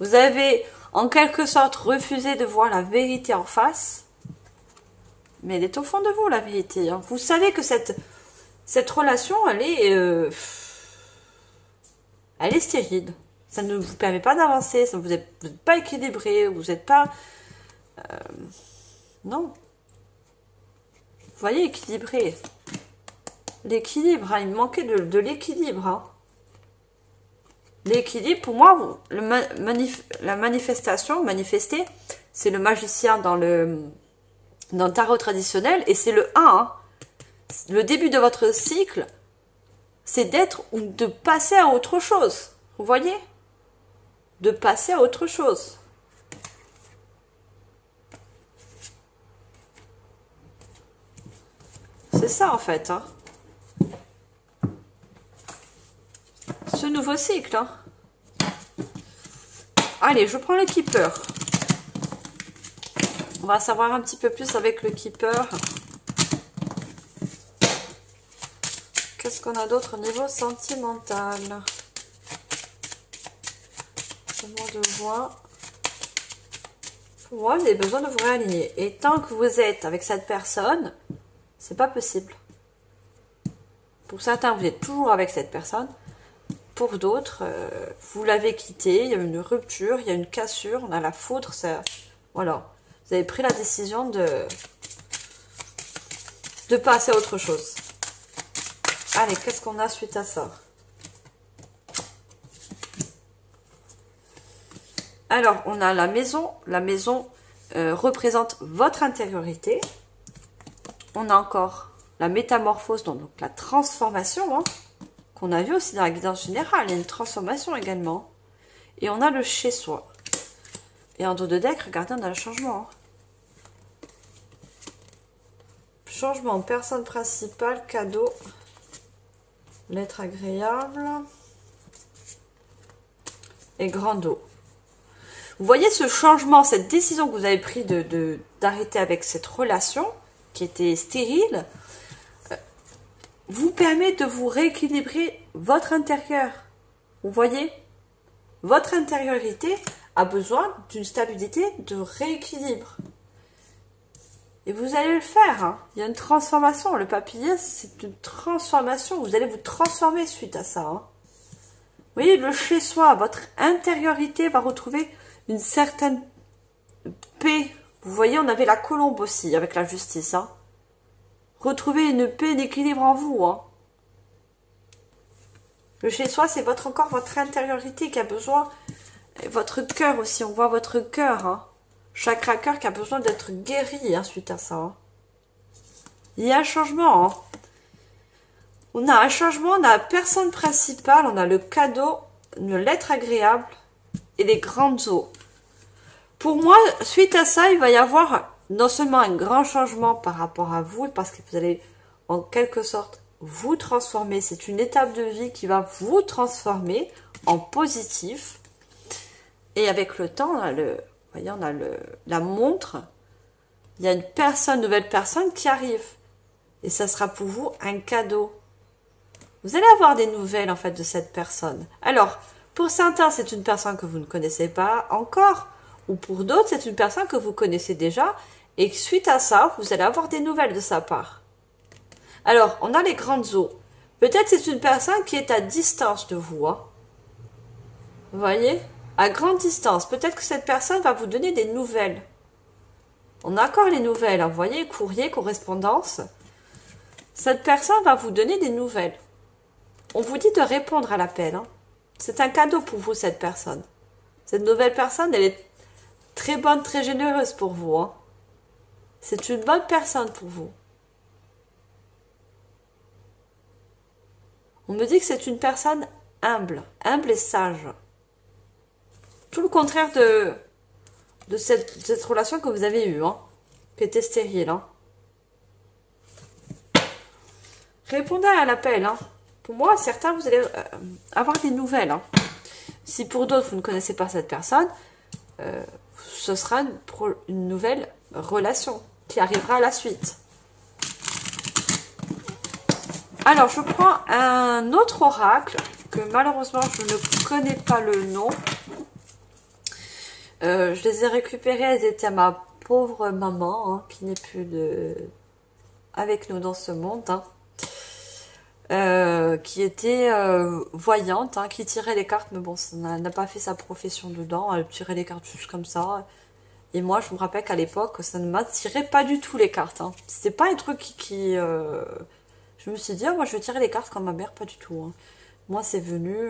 Vous avez, en quelque sorte, refusé de voir la vérité en face. Mais elle est au fond de vous, la vérité. Hein. Vous savez que cette relation, elle est stérile. Ça ne vous permet pas d'avancer. Vous n'êtes pas équilibré. Vous n'êtes pas... non. Vous voyez, équilibré. L'équilibre, hein, il me manquait de l'équilibre. Hein. L'équilibre, pour moi, la manifestation, manifester, c'est le magicien dans le tarot traditionnel, et c'est le 1. Hein. Le début de votre cycle, c'est d'être ou de passer à autre chose. Vous voyez? De passer à autre chose. C'est ça, en fait. Hein. Ce nouveau cycle. Hein. Allez, je prends le Keeper. On va savoir un petit peu plus avec le Keeper. Qu'est-ce qu'on a d'autre au niveau sentimental? De voix. Pour moi, vous avez besoin de vous réaligner. Et tant que vous êtes avec cette personne, c'est pas possible. Pour certains, vous êtes toujours avec cette personne. Pour d'autres, vous l'avez quitté, il y a une rupture, il y a une cassure, on a la foudre, ça... Voilà. Vous avez pris la décision de passer à autre chose. Allez, qu'est-ce qu'on a suite à ça? Alors, on a la maison. La maison représente votre intériorité. On a encore la métamorphose, donc la transformation, hein, qu'on a vu aussi dans la guidance générale. Il y a une transformation également. Et on a le chez-soi. Et en dos de deck, regardez, on a le changement. Hein. Changement, personne principale, cadeau, lettre agréable et grand dos. Vous voyez ce changement, cette décision que vous avez prise d'arrêter avec cette relation qui était stérile, vous permet de vous rééquilibrer votre intérieur. Vous voyez, votre intériorité a besoin d'une stabilité, de rééquilibre. Et vous allez le faire. Hein. Il y a une transformation. Le papillon, c'est une transformation. Vous allez vous transformer suite à ça. Hein. Vous voyez, le chez-soi, votre intériorité va retrouver une certaine paix. Vous voyez, on avait la colombe aussi avec la justice. Hein. Retrouvez une paix d'équilibre en vous. Hein. Le chez-soi, c'est encore votre intériorité qui a besoin. Et votre cœur aussi, on voit votre cœur. Hein. Chakra cœur qui a besoin d'être guéri hein, suite à ça. Hein. Il y a un changement. Hein. On a un changement, on a la personne principale, on a le cadeau, une lettre agréable et les grandes eaux. Pour moi, suite à ça, il va y avoir non seulement un grand changement par rapport à vous, parce que vous allez en quelque sorte vous transformer. C'est une étape de vie qui va vous transformer en positif. Et avec le temps, on a voyez, on a la montre. Il y a une nouvelle personne qui arrive. Et ça sera pour vous un cadeau. Vous allez avoir des nouvelles, en fait, de cette personne. Alors, pour certains, c'est une personne que vous ne connaissez pas encore. Ou pour d'autres, c'est une personne que vous connaissez déjà. Et suite à ça, vous allez avoir des nouvelles de sa part. Alors, on a les grandes eaux. Peut-être c'est une personne qui est à distance de vous. Hein. Vous voyez ? À grande distance, peut-être que cette personne va vous donner des nouvelles. On a encore les nouvelles, hein, vous voyez, courrier, correspondance. Cette personne va vous donner des nouvelles. On vous dit de répondre à l'appel. Hein. C'est un cadeau pour vous, cette personne. Cette nouvelle personne, elle est très bonne, très généreuse pour vous. Hein. C'est une bonne personne pour vous. On me dit que c'est une personne humble et sage. Tout le contraire de cette relation que vous avez eue, hein, qui était stérile. Hein. Répondez à l'appel. Hein. Pour moi, certains, vous allez avoir des nouvelles. Hein. Si pour d'autres, vous ne connaissez pas cette personne, ce sera une nouvelle relation qui arrivera à la suite. Alors, je prends un autre oracle que malheureusement, je ne connais pas le nom. Je les ai récupérés, elles étaient à ma pauvre maman, hein, qui n'est plus avec nous dans ce monde. Hein. Qui était voyante, hein, qui tirait les cartes, mais bon, ça n'a pas fait sa profession dedans, elle tirait les cartes juste comme ça. Et moi, je me rappelle qu'à l'époque, ça ne m'attirait pas du tout les cartes. Hein. C'était pas un truc qui je me suis dit, oh, moi je vais tirer les cartes comme ma mère, pas du tout. Hein. Moi, c'est venu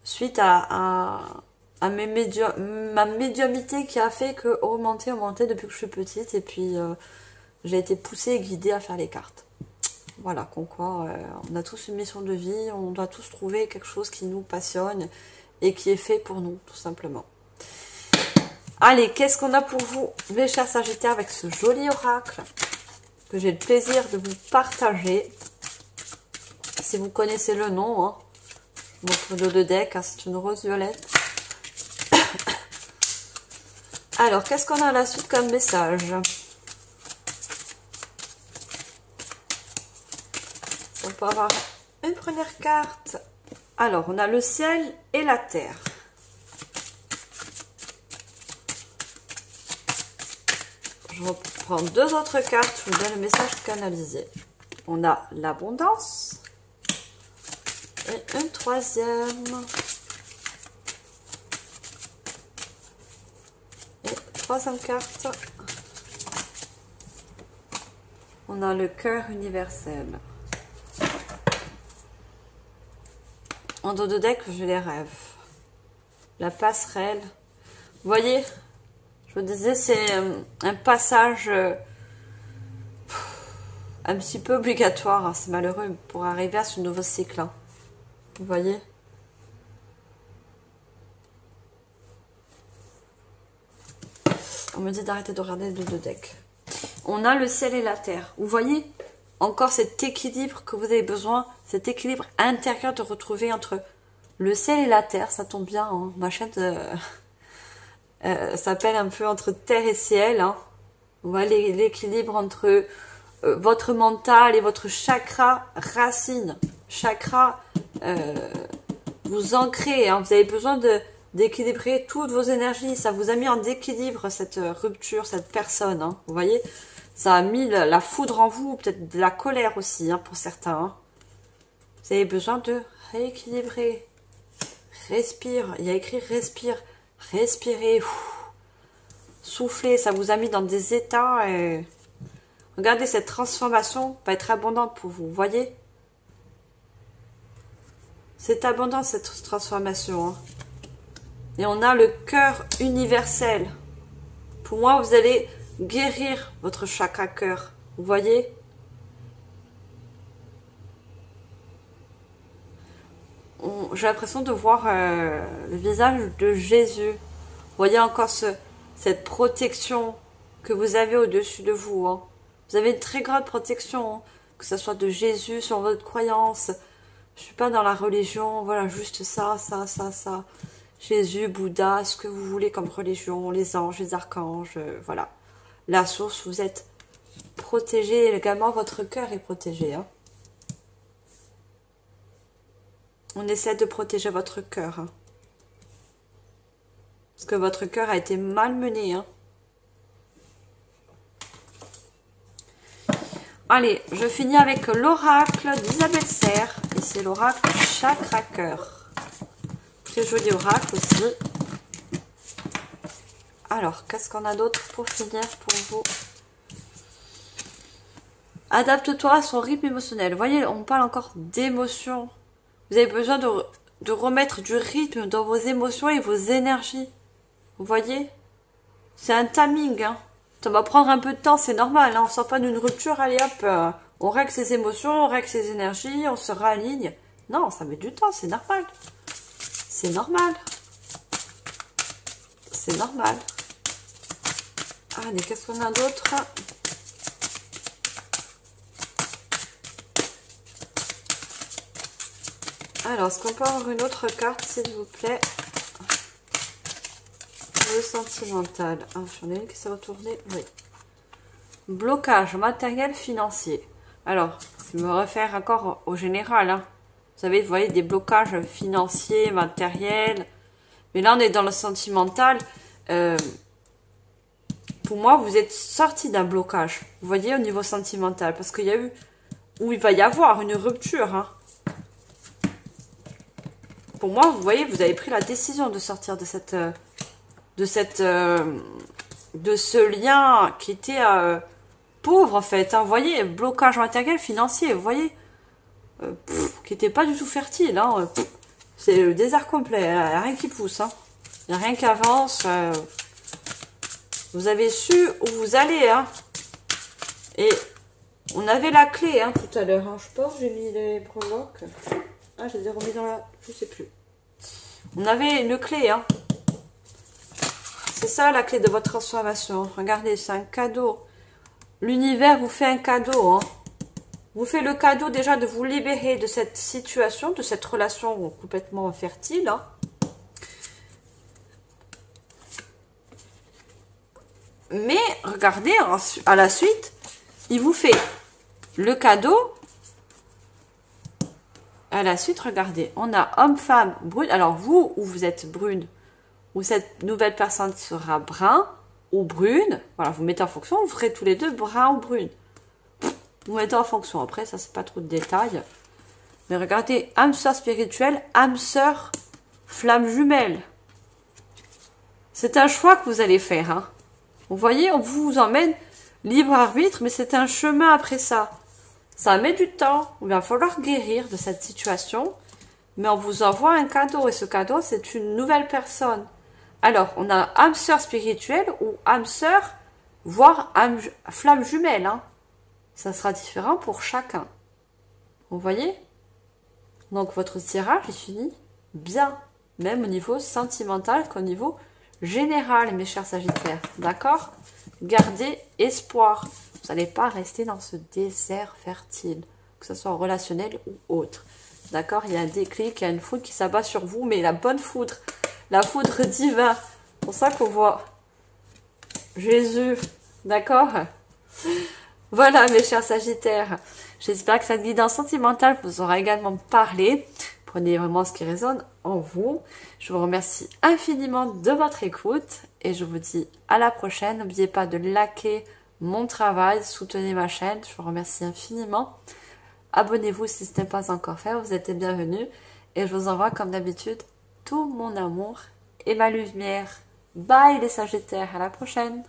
suite à ma médiumnité qui a fait que augmenter depuis que je suis petite, et puis j'ai été poussée et guidée à faire les cartes. Voilà, on a tous une mission de vie, on doit tous trouver quelque chose qui nous passionne et qui est fait pour nous, tout simplement. Allez, qu'est-ce qu'on a pour vous, mes chers Sagittaires, avec ce joli oracle que j'ai le plaisir de vous partager. Si vous connaissez le nom, hein, votre dos de deck, hein, c'est une rose violette. Alors, qu'est-ce qu'on a à la suite comme message ? On peut avoir une première carte. Alors, on a le ciel et la terre. Je reprends deux autres cartes. Je vous donne le message canalisé. On a l'abondance. Et une troisième. Et troisième carte. On a le cœur universel. En dos de deck, j'ai les rêves. La passerelle. Vous voyez, je vous disais, c'est un passage un petit peu obligatoire. Hein, c'est malheureux pour arriver à ce nouveau cycle. Hein. Vous voyez ? On me dit d'arrêter de regarder le dos de deck. On a le ciel et la terre. Vous voyez ? Encore cet équilibre que vous avez besoin, cet équilibre intérieur de retrouver entre le ciel et la terre. Ça tombe bien, hein. Ma chaîne s'appelle un peu entre terre et ciel. Hein. Vous voyez l'équilibre entre votre mental et votre chakra racine. Chakra, vous ancrez. Hein. Vous avez besoin d'équilibrer toutes vos énergies. Ça vous a mis en déséquilibre cette rupture, cette personne. Hein. Vous voyez ? Ça a mis la foudre en vous, peut-être de la colère aussi, hein, pour certains. Hein. Vous avez besoin de rééquilibrer. Respire. Il y a écrit respire. Respirez. Soufflez. Ça vous a mis dans des états. Et... regardez, cette transformation va être abondante pour vous. Vous voyez ? C'est abondant, cette transformation. Hein. Et on a le cœur universel. Pour moi, vous allez... guérir votre chakra cœur. Vous voyez ? J'ai l'impression de voir le visage de Jésus. Vous voyez encore cette protection que vous avez au-dessus de vous. Hein. Vous avez une très grande protection, hein, que ce soit de Jésus sur votre croyance. Je ne suis pas dans la religion, voilà, juste ça. Jésus, Bouddha, ce que vous voulez comme religion, les anges, les archanges, voilà. La source, vous êtes protégé, également votre cœur est protégé. Hein. On essaie de protéger votre cœur. Hein. Parce que votre cœur a été malmené. Hein. Allez, je finis avec l'oracle d'Isabelle Serre. Et c'est l'oracle chakra cœur. très joli oracle aussi. Alors, qu'est-ce qu'on a d'autre pour finir pour vous? Adapte-toi à son rythme émotionnel. Vous voyez, on parle encore d'émotions. Vous avez besoin de remettre du rythme dans vos émotions et vos énergies. Vous voyez? C'est un timing, hein. Ça va prendre un peu de temps, c'est normal, hein. On sort pas d'une rupture, allez hop, on règle ses émotions, on règle ses énergies, on se réaligne. Non, ça met du temps, c'est normal. C'est normal. C'est normal. Allez, qu'est-ce qu'on a d'autre? Alors, est-ce qu'on peut avoir une autre carte, s'il vous plaît? Le sentimental. Ah, j'en ai une qui s'est retournée. Oui. Blocage matériel financier. Alors, je me réfère encore au général. Hein. Vous savez, vous voyez des blocages financiers, matériels. Mais là, on est dans le sentimental. Pour moi, vous êtes sorti d'un blocage. Vous voyez, au niveau sentimental. Parce qu'il y a eu... Où il va y avoir une rupture. Hein. Pour moi, vous voyez, vous avez pris la décision de sortir de cette... de ce lien qui était pauvre en fait, hein, vous voyez, blocage matériel financier, vous voyez, qui n'était pas du tout fertile, hein, c'est le désert complet, il n'y a rien qui pousse, hein, il n'y a rien qui avance, vous avez su où vous allez, hein, et on avait la clé hein, tout à l'heure, hein, je pense, j'ai mis les breloques, ah je les ai remis dans la, je sais plus, on avait une clé, hein. C'est ça la clé de votre transformation. Regardez, c'est un cadeau. L'univers vous fait un cadeau. Hein. Vous fait le cadeau déjà de vous libérer de cette situation, de cette relation complètement infertile. Hein. Mais regardez, à la suite, il vous fait le cadeau. À la suite, regardez, on a homme, femme, brune. Alors vous, où vous êtes brune, où cette nouvelle personne sera brun ou brune. Voilà, vous mettez en fonction, vous ferez tous les deux brun ou brune. Vous mettez en fonction. Après, ça, c'est pas trop de détails. Mais regardez, âme sœur spirituelle, âme sœur flamme jumelle. C'est un choix que vous allez faire. Hein. Vous voyez, on vous emmène libre arbitre, mais c'est un chemin après ça. Ça met du temps. Il va falloir guérir de cette situation. Mais on vous envoie un cadeau. Et ce cadeau, c'est une nouvelle personne. Alors, on a âme sœur spirituelle ou âme sœur, voire âme flamme jumelle. Hein. Ça sera différent pour chacun. Vous voyez? Donc, votre tirage est fini bien. Même au niveau sentimental qu'au niveau général, mes chers Sagittaires. D'accord? Gardez espoir. Vous n'allez pas rester dans ce désert fertile, que ce soit relationnel ou autre. D'accord? Il y a un déclic, il y a une foudre qui s'abat sur vous, mais la bonne foudre. La foudre divine. C'est pour ça qu'on voit Jésus. D'accord? Voilà, mes chers Sagittaires. J'espère que cette guidance sentimentale vous aura également parlé. Prenez vraiment ce qui résonne en vous. Je vous remercie infiniment de votre écoute. Et je vous dis à la prochaine. N'oubliez pas de liker mon travail. Soutenez ma chaîne. Je vous remercie infiniment. Abonnez-vous si ce n'est pas encore fait. Vous êtes les bienvenus. Et je vous envoie comme d'habitude tout mon amour et ma lumière. Bye les Sagittaires, à la prochaine.